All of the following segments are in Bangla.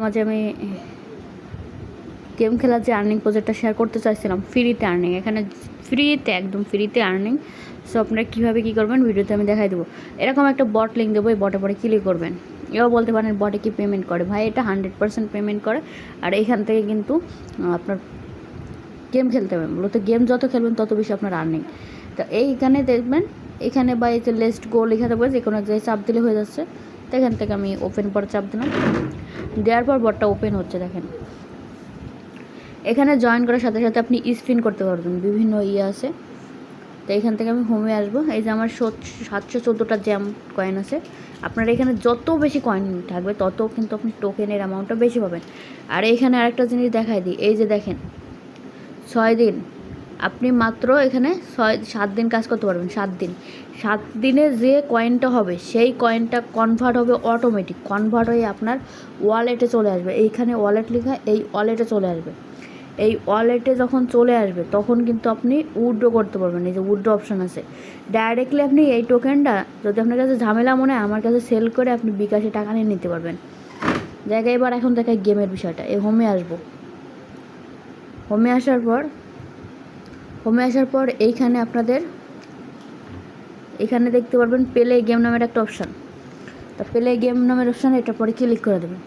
মাঝে আমি গেম খেলার যে আর্নিং প্রজেক্টটা শেয়ার করতে চাইছিলাম, ফ্রিতে আর্নিং, এখানে ফ্রিতে, একদম ফ্রিতে আর্নিং। সো আপনারা কীভাবে কী করবেন ভিডিওতে আমি দেখাই দেবো। এরকম একটা বট লিঙ্ক দেবো, এই বটের পরে ক্লিক করবেন। এও বলতে পারেন বটে কি পেমেন্ট করে? ভাই এটা 100% পেমেন্ট করে। আর এইখান থেকে কিন্তু আপনার গেম খেলতে হবে, মূলত গেম যত খেলবেন তত বেশি আপনার আর্নিং। তো এইখানে দেখবেন, এখানে বা এই যে লেস্ট গো লেখা থাকবে, যে কোনো জায়গায় চাপ দিলে হয়ে যাচ্ছে। তো এখান থেকে আমি ওপেন পরে চাপ দিলাম, দেওয়ার পর বটটা ওপেন হচ্ছে। দেখেন এখানে জয়েন করার সাথে সাথে আপনি স্পিন করতে পারবেন, বিভিন্ন আছে। তো এখান থেকে আমি হোমে আসবো। এই যে আমার 714টা জ্যাম কয়েন আছে। আপনার এখানে যত বেশি কয়েন থাকবে তত কিন্তু আপনি টোকেনের অ্যামাউন্টটা বেশি পাবেন। আর এইখানে আরেকটা জিনিস দেখাই দিই, এই যে দেখেন 6 দিন আপনি মাত্র এখানে 7 দিন কাজ করতে পারবেন। 7 দিনে যে কয়েনটা হবে সেই কয়েনটা কনভার্ট হবে, অটোমেটিক কনভার্ট হয়ে আপনার ওয়ালেটে চলে আসবে। এইখানে ওয়ালেট লেখা, এই ওয়ালেটে চলে আসবে। এই ওয়ালেটে যখন চলে আসবে তখন কিন্তু আপনি উইথড্র করতে পারবেন। এই যে উইথড্র অপশান আছে, ডাইরেক্টলি আপনি এই টোকেনটা যদি আপনার কাছে ঝামেলা মনে হয় আমার কাছে সেল করে আপনি বিকাশে টাকা নিয়ে নিতে পারবেন। জায়গায় এবার এখন দেখায় গেমের বিষয়টা। এই হোমে আসবো। হোমে আসার পর এইখানে আপনাদের এখানে দেখতে পারবেন প্লে গেম নামের একটা অপশান। তো প্লে গেম নামের অপশান, এটার পরে ক্লিক করে দেবেন।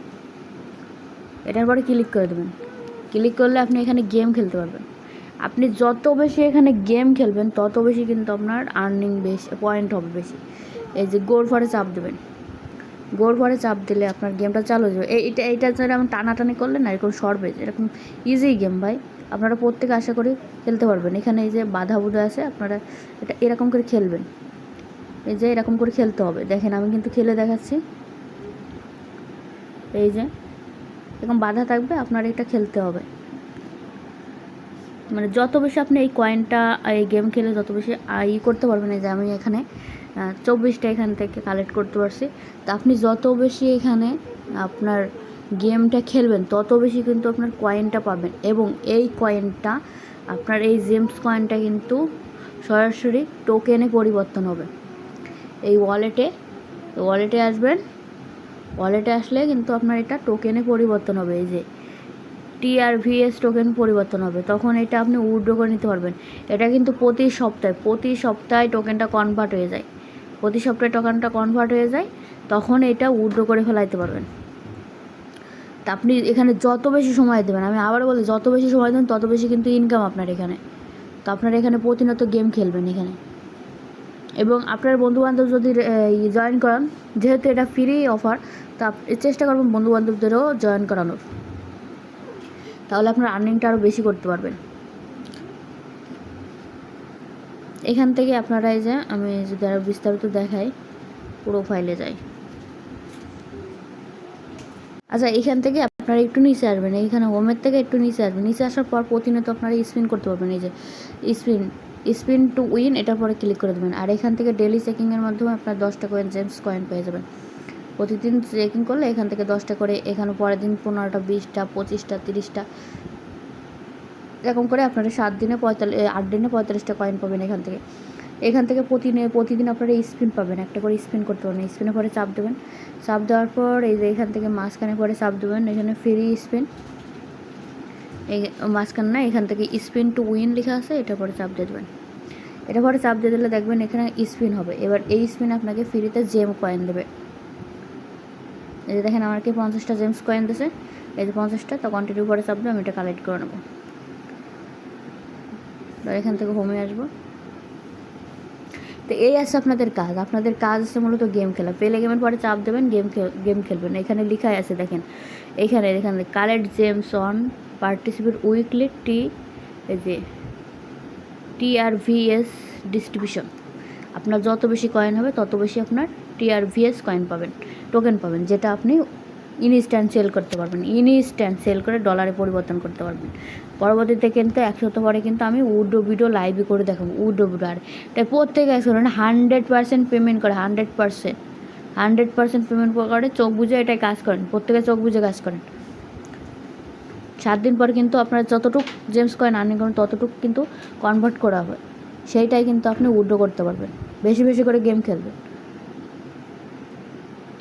ক্লিক করলে আপনি এখানে গেম খেলতে পারবেন। আপনি যত বেশি এখানে গেম খেলবেন তত বেশি কিন্তু আপনার আর্নিং বেশি, পয়েন্ট হবে বেশি। এই যে গোল ফরে চাপ দেবেন, গোল ফরে চাপ দিলে আপনার গেমটা চালু হয়ে যাবে। এইটা যেরকম টানাটানি করলে না, এরকম সরবে, এরকম ইজি গেম ভাই। আপনারা প্রত্যেকে আশা করি খেলতে পারবেন। এখানে এই যে বাধা বুধা আছে, আপনারা এটা এরকম করে খেলবেন। এই যে এরকম করে খেলতে হবে। দেখেন আমি কিন্তু খেলে দেখাচ্ছি। এই যে এরকম বাধা থাকবে, আপনার এটা খেলতে হবে। মানে যত বেশি আপনি এই কয়েনটা, এই গেম খেলে যত বেশি করতে পারবেন। এই যে আমি এখানে 24টা এখান থেকে কালেক্ট করতে পারছি। তো আপনি যত বেশি এখানে আপনার গেমটা খেলবেন তত বেশি কিন্তু আপনার কয়েনটা পাবেন। এবং এই কয়েনটা আপনার এই জেমস কয়েনটা কিন্তু সরাসরি টোকেনে পরিবর্তন হবে। এই ওয়ালেটে আসবেন। ওয়ালেটে আসলে কিন্তু আপনার এটা টোকেনে পরিবর্তন হবে। এই যে TRVS টোকেন পরিবর্তন হবে, তখন এটা আপনি উইথড্র করে নিতে পারবেন। এটা কিন্তু প্রতি সপ্তাহে টোকেনটা কনভার্ট হয়ে যায়। প্রতি সপ্তাহে টোকেনটা কনভার্ট হয়ে যায়, তখন এটা উইথড্র করে ফেলাইতে পারবেন। তা আপনি এখানে যত বেশি সময় দেবেন, আমি আবার বলি যত বেশি সময় দেবেন তত বেশি কিন্তু ইনকাম আপনার এখানে। তো আপনারা এখানে প্রতিনিয়ত গেম খেলবেন এখানে। এবং আপনার বন্ধুবান্ধব যদি জয়েন করান, যেহেতু এটা ফ্রি অফার, তা চেষ্টা করবেন বন্ধুবান্ধবদেরও জয়েন করানোর, তাহলে আপনার আর্নিংটা আরও বেশি করতে পারবেন। এখান থেকে আপনারা এই যে আমি যদি আরও বিস্তারিত দেখাই, পুরো ফাইলে যাই। আচ্ছা, এখান থেকে আপনারা একটু নিচে আসবেন, এইখানে হোমের থেকে একটু নিচে আসবেন। নিচে আসার পর প্রতিনিয়ত আপনারা স্পিন করতে পারবেন। এই যে স্পিন টু উইন, এটার পরে ক্লিক করে দেবেন। আর এখান থেকে ডেলি চেকিংয়ের মাধ্যমে আপনার 10টা কয়েন, জেমস কয়েন পেয়ে যাবেন। প্রতিদিন চেকিং করলে এখান থেকে 10টা করে, এখানে পরের দিন 15টা, 20টা, 25টা, 30টা, এরকম করে আপনারা 8 দিনে 45টা কয়েন পাবেন। এখান থেকে প্রতিদিন আপনারা স্পিন পাবেন, একটা করে স্পিন করতে পারবেন। স্পিনের পরে চাপ দেবেন। চাপ দেওয়ার পর এই যে এখান থেকে মাঝখানে পরে চাপ দেবেন, এখানে ফ্রি স্পিন, এই মাঝখানে না, এখান থেকে স্পিন টু উইন লেখা আছে, এটার পরে চাপ দিয়ে দেবেন। এটা পরে চাপ দিয়ে দিলে দেখবেন এখানে স্পিন হবে। এবার এই স্পিন আপনাকে ফ্রিতে জেম কয়েন দেবে। এই যে দেখেন আমাকে 50টা জেমস কয়েন দিয়েছে, এই যে 50টা। তো কন্টিনিউ পরে চাপ দিয়ে আমি এটা কালেক্ট করে নেবো। এখান থেকে হোমে আসবো। তো এই আছে আপনাদের কাজ আছে মূলত গেম খেলা। প্লে গেমের পরে চাপ দেবেন, গেম খেলবেন। এখানে লেখাই আছে দেখেন, এখানে collect James on participate weekly এই যে TRVS ডিস্ট্রিবিউশন। আপনার যত বেশি কয়েন হবে তত বেশি আপনার TRVS কয়েন পাবেন, টোকেন পাবেন, যেটা আপনি ইনস্ট্যান্ট সেল করতে পারবেন। ইনস্ট্যান্ট সেল করে ডলারে পরিবর্তন করতে পারবেন। পরবর্তীতে কিন্তু 1 সপ্তাহ পরে কিন্তু আমি উইথড্র ভিডিও লাইভে করে দেখাবো। উইথড্র ভিডিও, আর তাই প্রত্যেকে কাজ করেন 100% পেমেন্ট করে, 100% পেমেন্ট করে, চোখ বুঝে এটাই কাজ করেন, প্রত্যেকে চোখ বুঝে কাজ করেন। 7 দিন পর কিন্তু আপনারা যতটুকু জেমস কয়েন আর্নিং করেন ততটুকু কিন্তু কনভার্ট করা হবে, সেইটাই কিন্তু আপনি উইথড্র করতে পারবেন। বেশি বেশি করে গেম খেলবেন।